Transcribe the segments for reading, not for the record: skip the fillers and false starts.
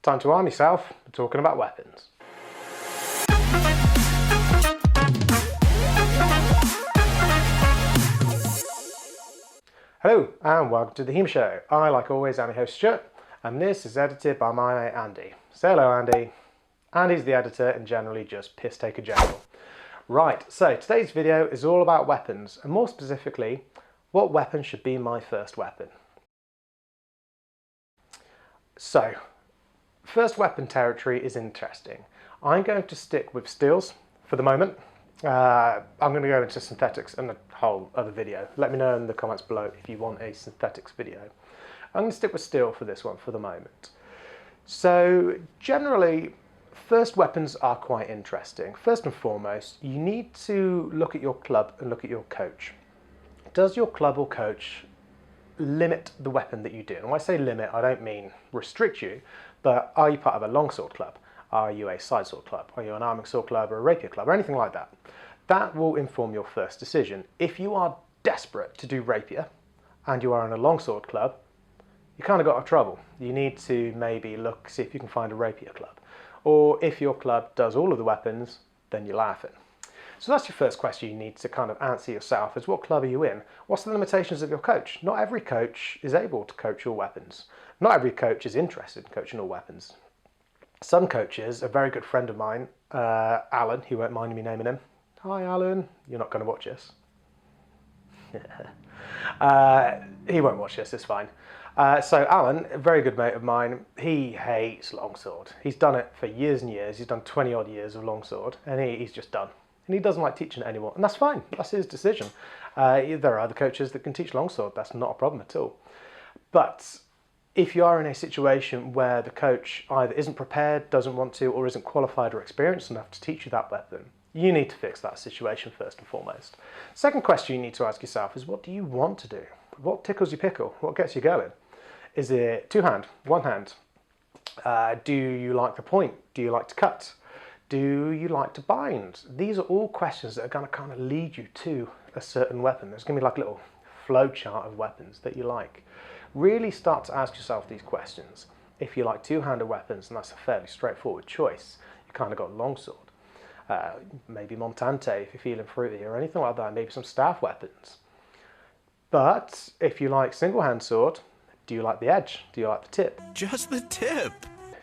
Time to arm yourself. We're talking about weapons. Hello and welcome to the HEMA Show. I, like always, am your host Stuart, and this is edited by my mate Andy. Say hello, Andy. Andy's the editor and generally just piss taker general. Right, so today's video is all about weapons, and more specifically, what weapon should be my first weapon. So, first weapon territory is interesting. I'm going to stick with steels for the moment. I'm going to go into synthetics in a whole other video. Let me know in the comments below if you want a synthetics video. I'm going to stick with steel for this one for the moment. So generally, first weapons are quite interesting. First and foremost, you need to look at your club and look at your coach. Does your club or coach limit the weapon that you do? And when I say limit, I don't mean restrict you, but are you part of a longsword club? Are you a side sword club? Are you an arming sword club or a rapier club or anything like that? That will inform your first decision. If you are desperate to do rapier and you are in a longsword club, you kind of got trouble. You need to maybe see if you can find a rapier club. Or if your club does all of the weapons, then you're laughing. So that's your first question you need to kind of answer yourself, is what club are you in? What's the limitations of your coach? Not every coach is able to coach all weapons. Not every coach is interested in coaching all weapons. Some coaches, a very good friend of mine, Alan, he won't mind me naming him. Hi Alan, you're not going to watch this. He won't watch this, it's fine. So Alan, a very good mate of mine, he hates longsword. He's done it for years and years. He's done 20 odd years of longsword and he's just done. And he doesn't like teaching it anymore. And that's fine, that's his decision. There are other coaches that can teach longsword, that's not a problem at all. But if you are in a situation where the coach either isn't prepared, doesn't want to, or isn't qualified or experienced enough to teach you that weapon, you need to fix that situation first and foremost. Second question you need to ask yourself is, what do you want to do? What tickles your pickle? What gets you going? Is it two-hand, one-hand? Do you like the point? Do you like to cut? Do you like to bind? These are all questions that are going to kind of lead you to a certain weapon. There's going to be like a little flow chart of weapons that you like. Really start to ask yourself these questions. If you like two-handed weapons, and that's a fairly straightforward choice, you kind of got longsword. Maybe Montante if you're feeling fruity or anything like that, maybe some staff weapons. But if you like single-hand sword, do you like the edge? Do you like the tip? Just the tip.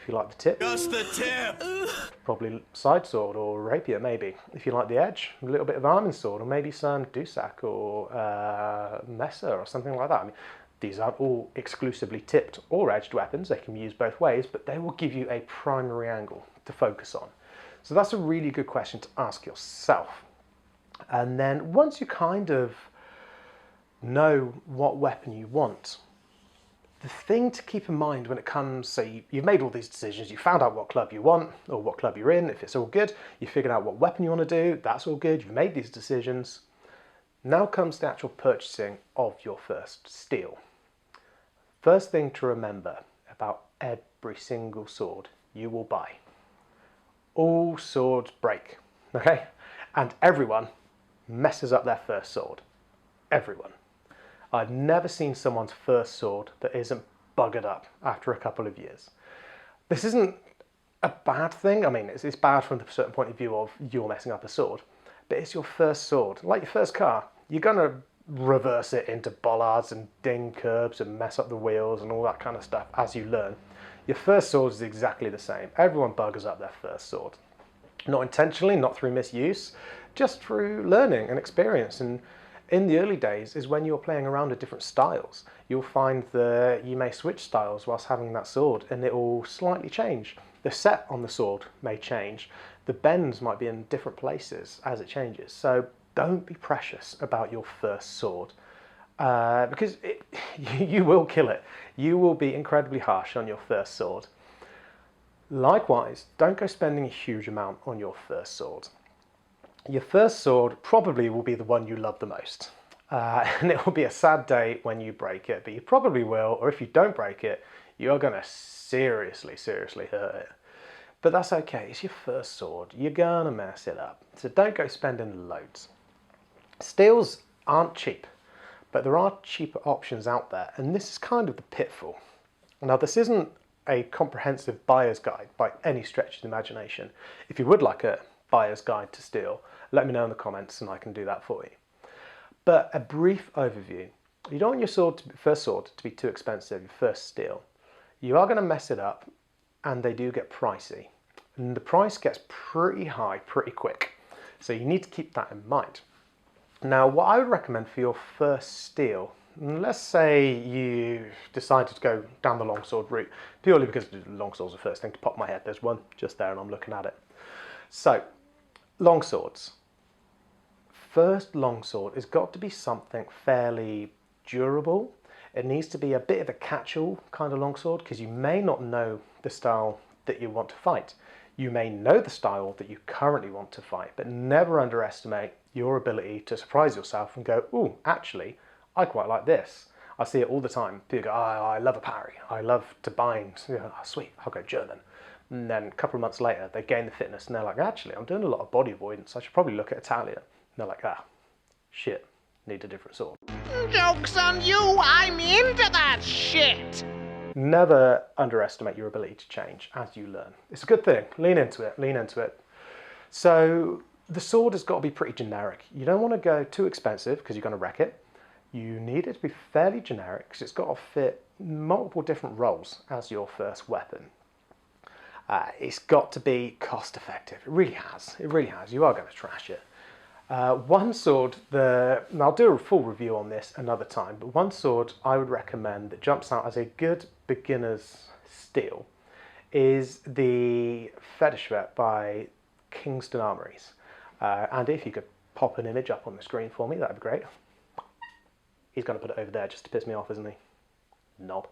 If you like the tip, Just the tip. probably side sword or rapier maybe. If you like the edge, a little bit of arming sword or maybe some Dusak or Messer or something like that. I mean, these aren't all exclusively tipped or edged weapons. They can be used both ways, but they will give you a primary angle to focus on. So that's a really good question to ask yourself. And then once you kind of know what weapon you want, the thing to keep in mind when it comes, so you've made all these decisions, you found out what club you want or what club you're in, if it's all good, you figured out what weapon you want to do, that's all good, you've made these decisions. Now comes the actual purchasing of your first steel. First thing to remember about every single sword you will buy. All swords break, okay? And everyone messes up their first sword. Everyone. I've never seen someone's first sword that isn't buggered up after a couple of years. This isn't a bad thing. I mean, it's bad from a certain point of view of you're messing up a sword, but it's your first sword. Like your first car, you're going to reverse it into bollards and ding curbs and mess up the wheels and all that kind of stuff as you learn. Your first sword is exactly the same. Everyone buggers up their first sword. Not intentionally, not through misuse, just through learning and experience. And in the early days is when you're playing around with different styles. You'll find that you may switch styles whilst having that sword and it will slightly change. The set on the sword may change. The bends might be in different places as it changes. So don't be precious about your first sword because you will kill it. You will be incredibly harsh on your first sword. Likewise, don't go spending a huge amount on your first sword. Your first sword probably will be the one you love the most. And it will be a sad day when you break it, but you probably will, or if you don't break it, you're going to seriously hurt it. But that's okay, it's your first sword, you're going to mess it up. So don't go spending loads. Steels aren't cheap, but there are cheaper options out there, and this is kind of the pitfall. Now this isn't a comprehensive buyer's guide by any stretch of the imagination. If you would like a buyer's guide to steel, let me know in the comments and I can do that for you. But a brief overview. You don't want your first sword to be too expensive, your first steel. You are going to mess it up, and they do get pricey. And the price gets pretty high pretty quick. So you need to keep that in mind. Now, what I would recommend for your first steel, let's say you decided to go down the longsword route, purely because the longsword's the first thing to pop my head. There's one just there and I'm looking at it. So, longswords. First longsword has got to be something fairly durable. It needs to be a bit of a catch-all kind of longsword, because you may not know the style that you want to fight. You may know the style that you currently want to fight, but never underestimate your ability to surprise yourself and go, ooh, actually, I quite like this. I see it all the time. People go, oh, I love a parry. I love to bind. You know, oh, sweet, I'll go German. And then a couple of months later, they gain the fitness and they're like, actually, I'm doing a lot of body avoidance. I should probably look at Italian. And they're like, ah, shit, need a different sword. Joke's on you, I'm into that shit! Never underestimate your ability to change as you learn. It's a good thing. Lean into it, lean into it. So the sword has got to be pretty generic. You don't want to go too expensive because you're going to wreck it. You need it to be fairly generic because it's got to fit multiple different roles as your first weapon. It's got to be cost effective. It really has. It really has. You are going to trash it. One sword, and I'll do a full review on this another time, but one sword I would recommend that jumps out as a good beginner's steel is the Federschwert by Kingston Armories. And if you could pop an image up on the screen for me, that'd be great. He's going to put it over there just to piss me off, isn't he? Knob.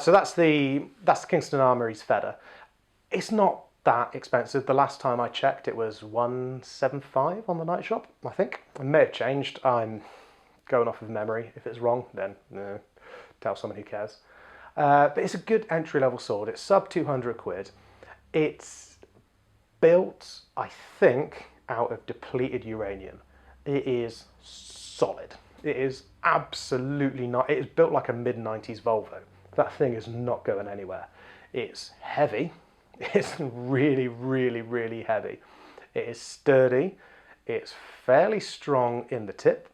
So that's the Kingston Armories Feder. It's not that expensive. The last time I checked, it was $175 on the night shop, I think. It may have changed. I'm going off of memory. If it's wrong, then tell someone who cares. But it's a good entry-level sword. It's sub 200 quid. It's built, I think, out of depleted uranium. It is solid. It is absolutely not. It is built like a mid-90s Volvo. That thing is not going anywhere. It's heavy. It's really, really, really heavy. It is sturdy. It's fairly strong in the tip.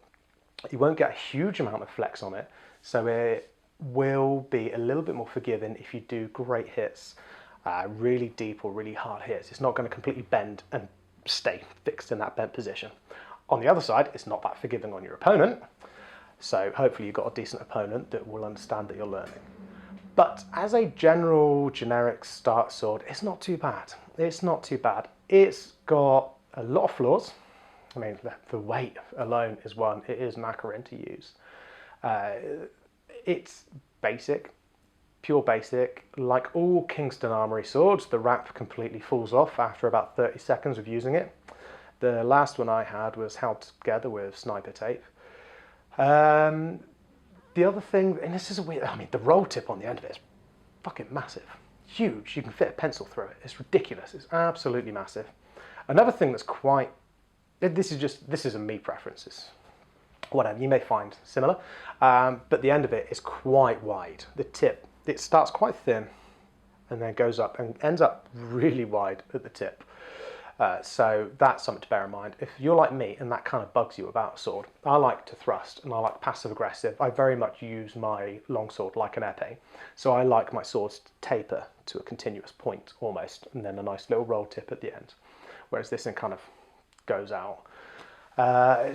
You won't get a huge amount of flex on it, so it will be a little bit more forgiving if you do great hits, really deep or really hard hits. It's not going to completely bend and stay fixed in that bent position. On the other side, it's not that forgiving on your opponent, so hopefully you've got a decent opponent that will understand that you're learning. But as a general, generic start sword, it's not too bad. It's not too bad. It's got a lot of flaws. I mean, the weight alone is one. It is macaron to use. It's basic, pure basic. Like all Kingston Armory swords, the wrap completely falls off after about 30 seconds of using it. The last one I had was held together with sniper tape. The other thing, and this is a weird, I mean, the roll tip on the end of it is fucking massive. Huge. You can fit a pencil through it. It's ridiculous. It's absolutely massive. Another thing that's quite, this is a me preference. It's whatever, you may find similar. But the end of it is quite wide. The tip, it starts quite thin and then goes up and ends up really wide at the tip. So that's something to bear in mind. If you're like me and that kind of bugs you about a sword, I like to thrust and I like passive aggressive. I very much use my longsword like an epee. So I like my swords to taper to a continuous point almost, and then a nice little roll tip at the end. Whereas this thing kind of goes out.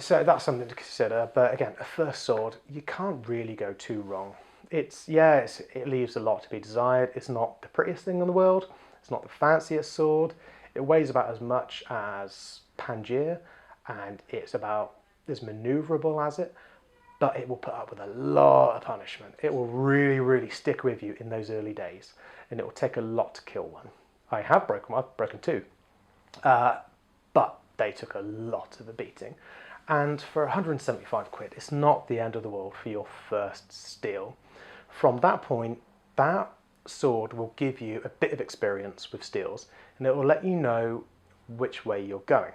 So that's something to consider. But again, a first sword, you can't really go too wrong. It leaves a lot to be desired. It's not the prettiest thing in the world. It's not the fanciest sword. It weighs about as much as Pangaea, and it's about as maneuverable as it, but it will put up with a lot of punishment. It will really, really stick with you in those early days, and it will take a lot to kill one. I've broken two, but they took a lot of a beating. And for 175 quid, it's not the end of the world for your first steel. From that point, that sword will give you a bit of experience with steels, and it will let you know which way you're going.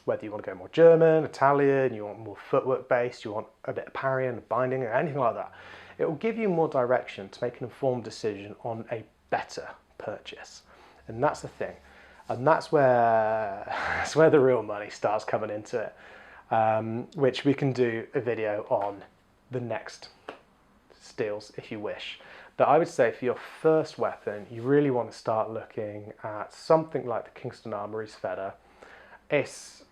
Whether you want to go more German, Italian, you want more footwork based, you want a bit of parrying, binding, or anything like that. It will give you more direction to make an informed decision on a better purchase. And that's the thing. And that's where the real money starts coming into it, which we can do a video on the next steals if you wish. But I would say for your first weapon, you really want to start looking at something like the Kingston Armory's Feder. It's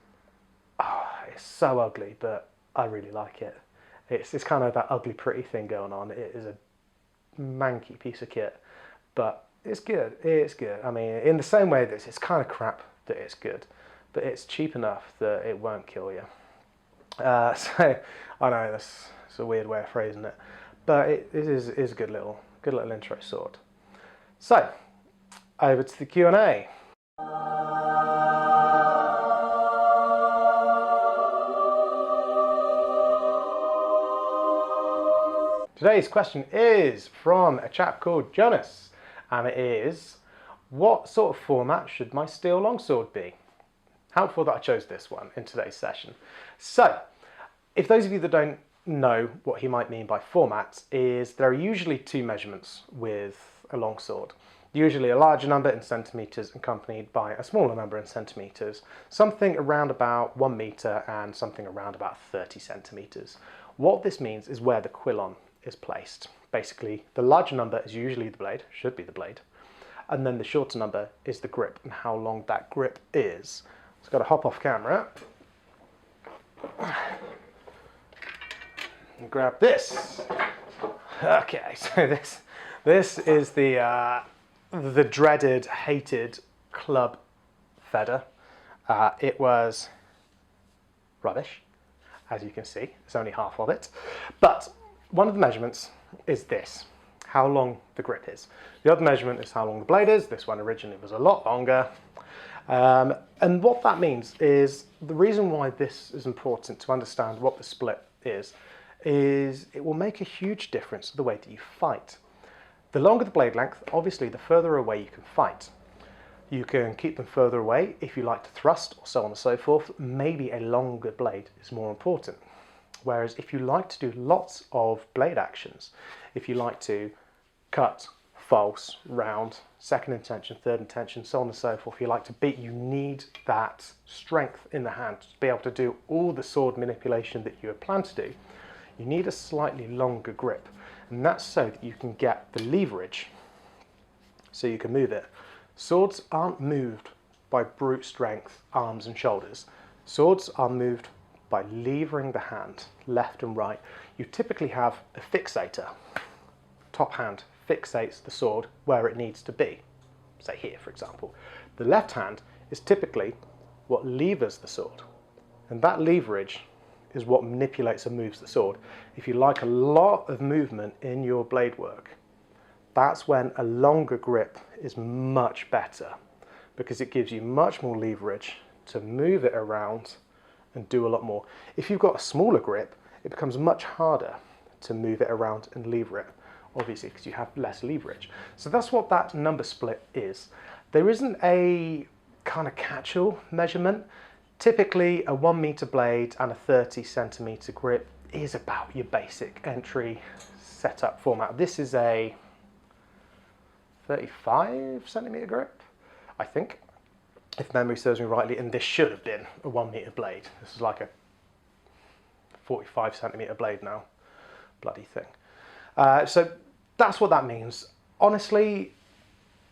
so ugly, but I really like it. It's kind of that ugly pretty thing going on. It is a manky piece of kit, but it's good. It's good. I mean, in the same way that it's kind of crap that it's good, but it's cheap enough that it won't kill you. So I know that's a weird way of phrasing it, but it is a good little intro sword. So over to the Q&A. Today's question is from a chap called Jonas, and it is, what sort of format should my steel longsword be? Helpful that I chose this one in today's session. So, if those of you that don't know what he might mean by formats, is there are usually two measurements with a longsword. Usually a larger number in centimetres accompanied by a smaller number in centimetres. Something around about 1 metre and something around about 30 centimetres. What this means is where the quillon is placed. Basically, the larger number is usually the blade, should be the blade, and then the shorter number is the grip and how long that grip is. Just got to hop off camera and grab this. Okay, so this is the dreaded, hated club Feder. It was rubbish, as you can see. It's only half of it, but one of the measurements is this, how long the grip is. The other measurement is how long the blade is. This one originally was a lot longer. And what that means is, the reason why this is important to understand what the split is it will make a huge difference to the way that you fight. The longer the blade length, obviously the further away you can fight. You can keep them further away if you like to thrust, or so on and so forth. Maybe a longer blade is more important. Whereas if you like to do lots of blade actions, if you like to cut, false, round, second intention, third intention, so on and so forth, if you like to beat, you need that strength in the hand to be able to do all the sword manipulation that you had planned to do. You need a slightly longer grip, and that's so that you can get the leverage, so you can move it. Swords aren't moved by brute strength, arms and shoulders. Swords are moved by levering the hand, left and right. You typically have a fixator. Top hand fixates the sword where it needs to be. Say here, for example. The left hand is typically what levers the sword. And that leverage is what manipulates and moves the sword. If you like a lot of movement in your blade work, that's when a longer grip is much better, because it gives you much more leverage to move it around and do a lot more. If you've got a smaller grip, it becomes much harder to move it around and lever it, obviously, because you have less leverage. So that's what that number split is. There isn't a kind of catch-all measurement. Typically, a 1 meter blade and a 30 centimeter grip is about your basic entry setup format. This is a 35 centimeter grip, I think, if memory serves me rightly, and this should have been a 1 meter blade. This is like a 45 centimeter blade now. Bloody thing. So that's what that means. Honestly,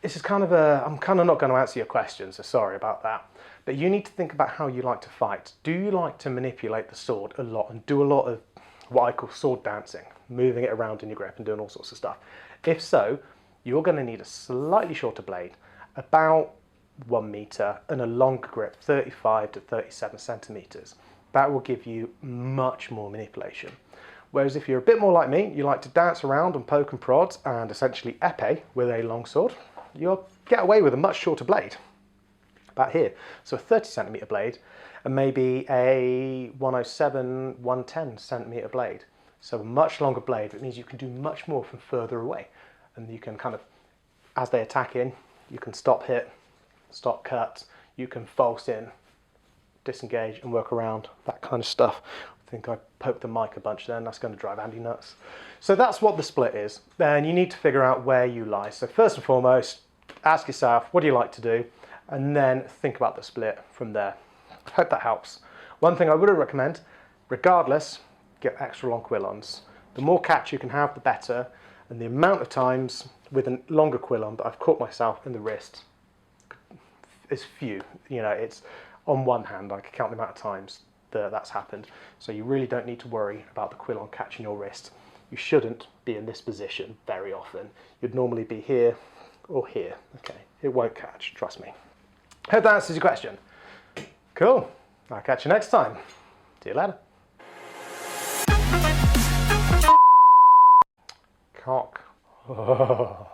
this is kind of I'm kind of not going to answer your question, so sorry about that. But you need to think about how you like to fight. Do you like to manipulate the sword a lot and do a lot of what I call sword dancing, moving it around in your grip and doing all sorts of stuff? If so, you're going to need a slightly shorter blade, about 1 meter, and a longer grip, 35 to 37 centimeters. That will give you much more manipulation. Whereas if you're a bit more like me, you like to dance around and poke and prod and essentially épée with a longsword, you'll get away with a much shorter blade, about here. So a 30 centimeter blade and maybe a 107, 110 centimeter blade. So a much longer blade, it means you can do much more from further away. And you can kind of, as they attack in, you can stop hit, stop cut, you can false in, disengage and work around, that kind of stuff. think I poked the mic a bunch then, that's going to drive Andy nuts. So that's what the split is, and you need to figure out where you lie. So first and foremost, ask yourself, what do you like to do? And then think about the split from there. Hope that helps. One thing I would recommend, regardless, get extra long quill-ons. The more catch you can have, the better. And the amount of times with a longer quill-on that I've caught myself in the wrist is few. You know, it's on one hand, I can count the amount of times that that's happened. So you really don't need to worry about the quill-on catching your wrist. You shouldn't be in this position very often. You'd normally be here or here. Okay, it won't catch, trust me. Hope that answers your question. Cool, I'll catch you next time. See you later. Cock. Oh.